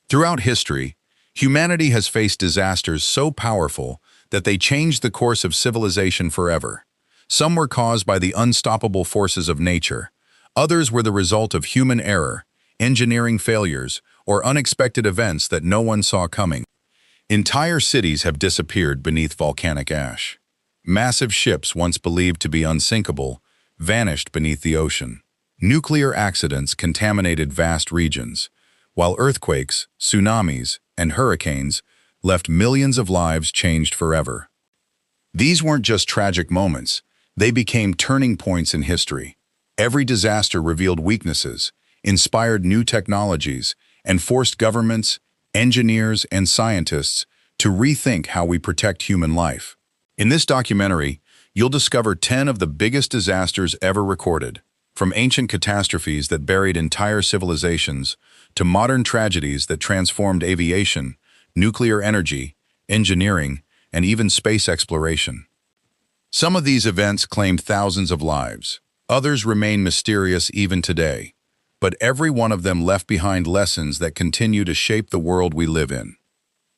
Throughout history, humanity has faced disasters so powerful that they changed the course of civilization forever. Some were caused by the unstoppable forces of nature. Others were the result of human error, engineering failures, or unexpected events that no one saw coming. Entire cities have disappeared beneath volcanic ash. Massive ships once believed to be unsinkable vanished beneath the ocean. Nuclear accidents contaminated vast regions, while earthquakes, tsunamis, and hurricanes left millions of lives changed forever. These weren't just tragic moments, they became turning points in history. Every disaster revealed weaknesses, inspired new technologies, and forced governments, engineers, and scientists to rethink how we protect human life. In this documentary, you'll discover 10 of the biggest disasters ever recorded, from ancient catastrophes that buried entire civilizations to modern tragedies that transformed aviation, nuclear energy, engineering, and even space exploration. Some of these events claimed thousands of lives. Others remain mysterious even today, but every one of them left behind lessons that continue to shape the world we live in.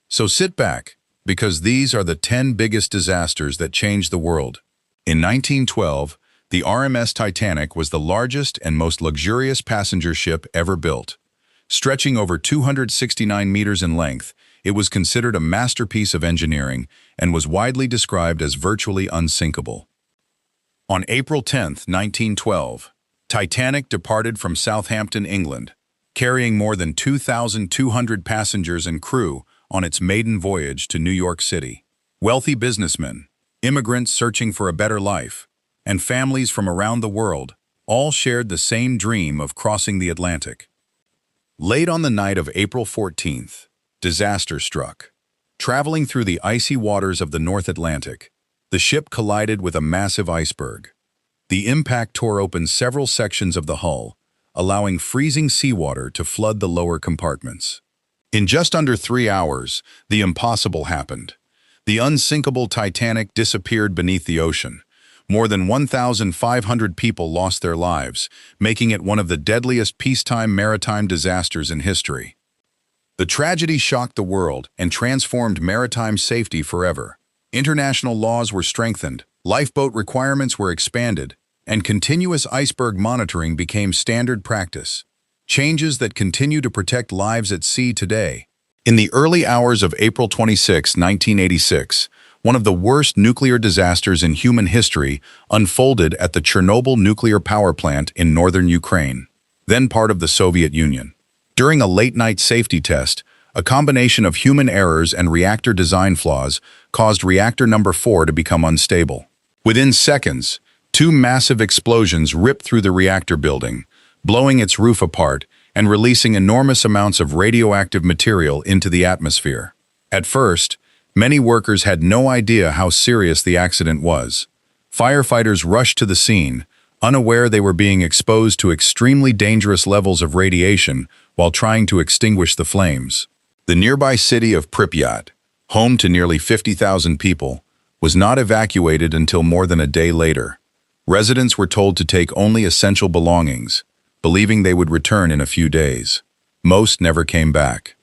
So sit back, because these are the 10 biggest disasters that changed the world. In 1912, the RMS Titanic was the largest and most luxurious passenger ship ever built. Stretching over 269 meters in length, it was considered a masterpiece of engineering and was widely described as virtually unsinkable. On April 10, 1912, Titanic departed from Southampton, England, carrying more than 2,200 passengers and crew on its maiden voyage to New York City. Wealthy businessmen, immigrants searching for a better life, and families from around the world all shared the same dream of crossing the Atlantic. Late on the night of April 14th, disaster struck. Traveling through the icy waters of the North Atlantic, the ship collided with a massive iceberg. The impact tore open several sections of the hull, allowing freezing seawater to flood the lower compartments. In just under 3 hours, the impossible happened. The unsinkable Titanic disappeared beneath the ocean. More than 1,500 people lost their lives, making it one of the deadliest peacetime maritime disasters in history. The tragedy shocked the world and transformed maritime safety forever. International laws were strengthened, lifeboat requirements were expanded, and continuous iceberg monitoring became standard practice. Changes that continue to protect lives at sea today. In the early hours of April 26, 1986, one of the worst nuclear disasters in human history unfolded at the Chernobyl nuclear power plant in northern Ukraine, then part of the Soviet Union. During a late-night safety test, a combination of human errors and reactor design flaws caused reactor number 4 to become unstable. Within seconds, 2 massive explosions ripped through the reactor building, blowing its roof apart and releasing enormous amounts of radioactive material into the atmosphere. At first, many workers had no idea how serious the accident was. Firefighters rushed to the scene, unaware they were being exposed to extremely dangerous levels of radiation while trying to extinguish the flames. The nearby city of Pripyat, home to nearly 50,000 people, was not evacuated until more than a day later. Residents were told to take only essential belongings, believing they would return in a few days. Most never came back.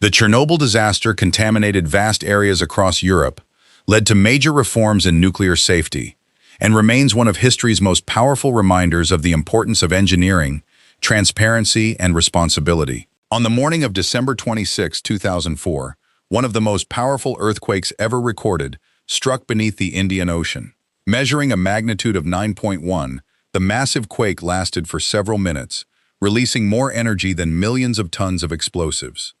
The Chernobyl disaster contaminated vast areas across Europe, led to major reforms in nuclear safety, and remains one of history's most powerful reminders of the importance of engineering, transparency, and responsibility. On the morning of December 26, 2004, one of the most powerful earthquakes ever recorded struck beneath the Indian Ocean. Measuring a magnitude of 9.1, the massive quake lasted for several minutes, releasing more energy than millions of tons of explosives.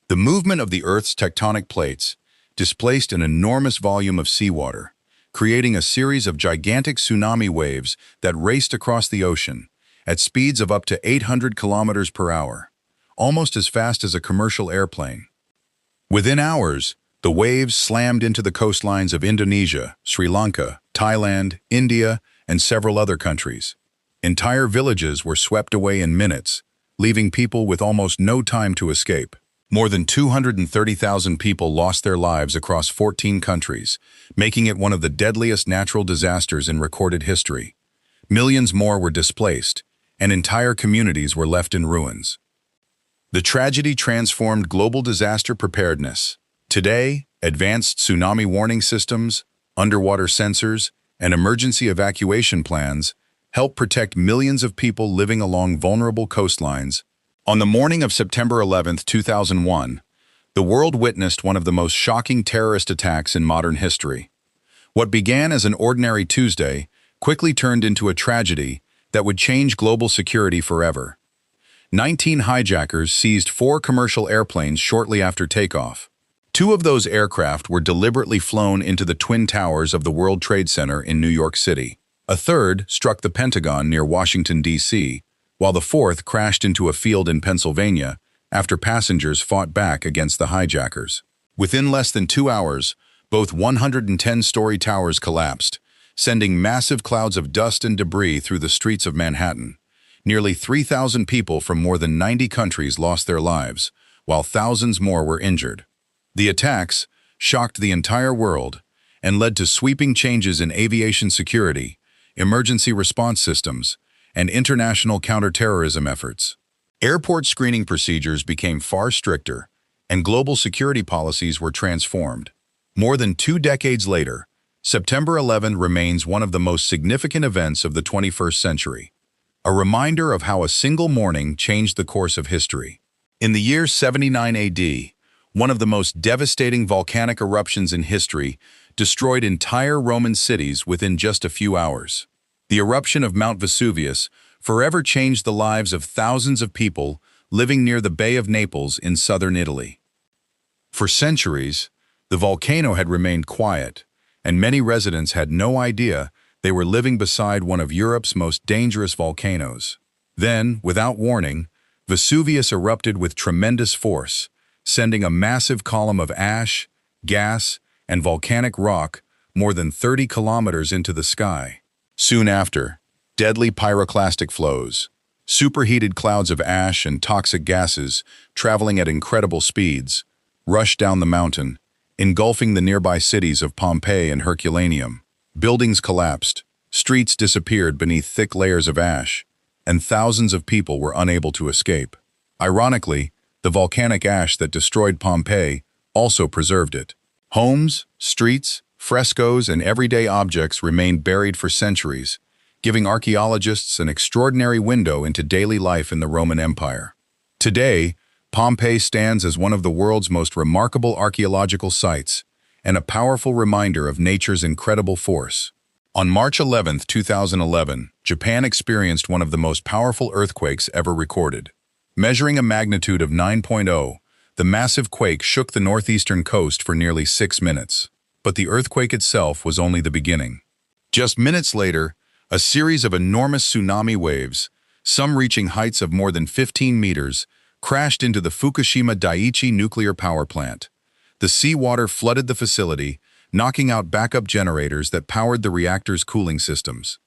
The movement of the Earth's tectonic plates displaced an enormous volume of seawater, creating a series of gigantic tsunami waves that raced across the ocean at speeds of up to 800 kilometers per hour, almost as fast as a commercial airplane. Within hours, the waves slammed into the coastlines of Indonesia, Sri Lanka, Thailand, India, and several other countries. Entire villages were swept away in minutes, leaving people with almost no time to escape. More than 230,000 people lost their lives across 14 countries, making it one of the deadliest natural disasters in recorded history. Millions more were displaced, and entire communities were left in ruins. The tragedy transformed global disaster preparedness. Today, advanced tsunami warning systems, underwater sensors, and emergency evacuation plans help protect millions of people living along vulnerable coastlines. On the morning of September 11, 2001, the world witnessed one of the most shocking terrorist attacks in modern history. What began as an ordinary Tuesday quickly turned into a tragedy that would change global security forever. 19 hijackers seized 4 commercial airplanes shortly after takeoff. 2 of those aircraft were deliberately flown into the Twin Towers of the World Trade Center in New York City. A third struck the Pentagon near Washington, D.C., while the fourth crashed into a field in Pennsylvania after passengers fought back against the hijackers. Within less than 2 hours, both 110-story towers collapsed, sending massive clouds of dust and debris through the streets of Manhattan. Nearly 3,000 people from more than 90 countries lost their lives, while thousands more were injured. The attacks shocked the entire world and led to sweeping changes in aviation security, emergency response systems, and international counterterrorism efforts. Airport screening procedures became far stricter, and global security policies were transformed. More than 2 decades later, September 11 remains one of the most significant events of the 21st century, a reminder of how a single morning changed the course of history. In the year 79 AD, one of the most devastating volcanic eruptions in history destroyed entire Roman cities within just a few hours. The eruption of Mount Vesuvius forever changed the lives of thousands of people living near the Bay of Naples in southern Italy. For centuries, the volcano had remained quiet, and many residents had no idea they were living beside one of Europe's most dangerous volcanoes. Then, without warning, Vesuvius erupted with tremendous force, sending a massive column of ash, gas, and volcanic rock more than 30 kilometers into the sky. Soon after, deadly pyroclastic flows, superheated clouds of ash and toxic gases traveling at incredible speeds, rushed down the mountain, engulfing the nearby cities of Pompeii and Herculaneum. Buildings collapsed, streets disappeared beneath thick layers of ash, and thousands of people were unable to escape. Ironically, the volcanic ash that destroyed Pompeii also preserved it. Homes, streets, frescoes, and everyday objects remained buried for centuries, giving archaeologists an extraordinary window into daily life in the Roman Empire. Today, Pompeii stands as one of the world's most remarkable archaeological sites and a powerful reminder of nature's incredible force. On March 11, 2011, Japan experienced one of the most powerful earthquakes ever recorded. Measuring a magnitude of 9.0, the massive quake shook the northeastern coast for nearly 6 minutes. But the earthquake itself was only the beginning. Just minutes later, a series of enormous tsunami waves, some reaching heights of more than 15 meters, crashed into the Fukushima Daiichi nuclear power plant. The seawater flooded the facility, knocking out backup generators that powered the reactor's cooling systems.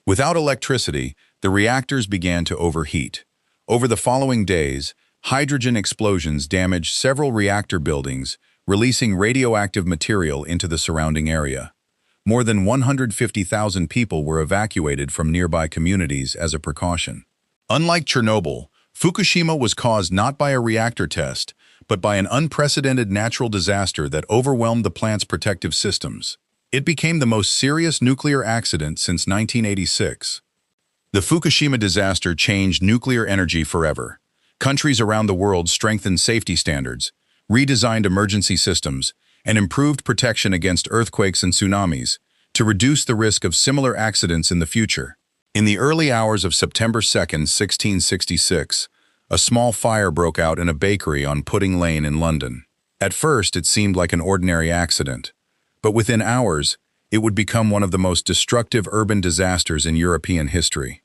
Without electricity, the reactors began to overheat. Over the following days, hydrogen explosions damaged several reactor buildings, releasing radioactive material into the surrounding area. More than 150,000 people were evacuated from nearby communities as a precaution. Unlike Chernobyl, Fukushima was caused not by a reactor test, but by an unprecedented natural disaster that overwhelmed the plant's protective systems. It became the most serious nuclear accident since 1986. The Fukushima disaster changed nuclear energy forever. Countries around the world strengthened safety standards, redesigned emergency systems, and improved protection against earthquakes and tsunamis to reduce the risk of similar accidents in the future. In the early hours of September 2, 1666, a small fire broke out in a bakery on Pudding Lane in London. At first, it seemed like an ordinary accident, but within hours, it would become one of the most destructive urban disasters in European history.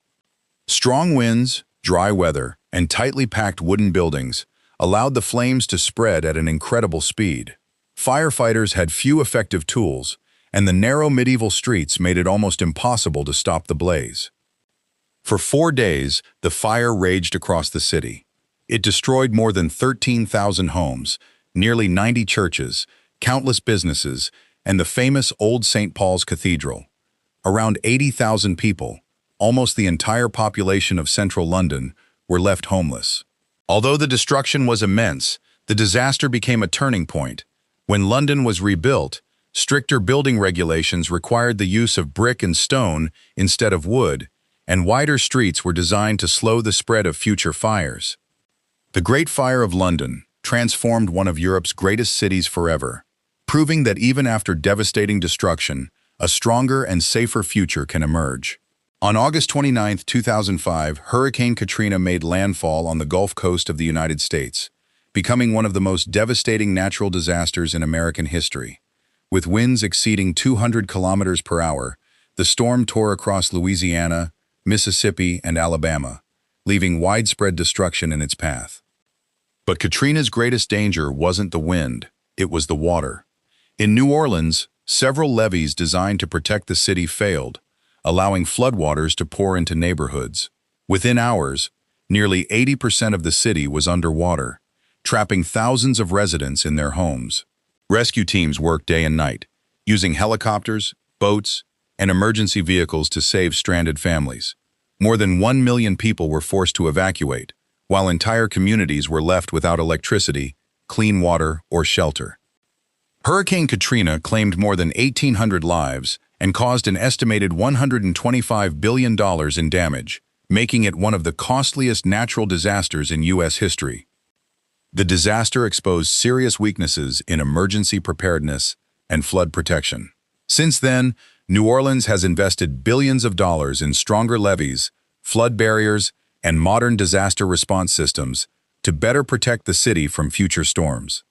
Strong winds, dry weather, and tightly packed wooden buildings allowed the flames to spread at an incredible speed. Firefighters had few effective tools, and the narrow medieval streets made it almost impossible to stop the blaze. For 4 days, the fire raged across the city. It destroyed more than 13,000 homes, nearly 90 churches, countless businesses, and the famous Old St. Paul's Cathedral. Around 80,000 people, almost the entire population of central London, were left homeless. Although the destruction was immense, the disaster became a turning point. When London was rebuilt, stricter building regulations required the use of brick and stone instead of wood, and wider streets were designed to slow the spread of future fires. The Great Fire of London transformed one of Europe's greatest cities forever, proving that even after devastating destruction, a stronger and safer future can emerge. On August 29, 2005, Hurricane Katrina made landfall on the Gulf Coast of the United States, becoming one of the most devastating natural disasters in American history. With winds exceeding 200 kilometers per hour, the storm tore across Louisiana, Mississippi, and Alabama, leaving widespread destruction in its path. But Katrina's greatest danger wasn't the wind, it was the water. In New Orleans, several levees designed to protect the city failed, allowing floodwaters to pour into neighborhoods. Within hours, nearly 80% of the city was underwater, trapping thousands of residents in their homes. Rescue teams worked day and night, using helicopters, boats, and emergency vehicles to save stranded families. More than 1 million people were forced to evacuate, while entire communities were left without electricity, clean water, or shelter. Hurricane Katrina claimed more than 1,800 lives and caused an estimated $125 billion in damage, making it one of the costliest natural disasters in U.S. history. The disaster exposed serious weaknesses in emergency preparedness and flood protection. Since then, New Orleans has invested billions of dollars in stronger levees, flood barriers, and modern disaster response systems to better protect the city from future storms.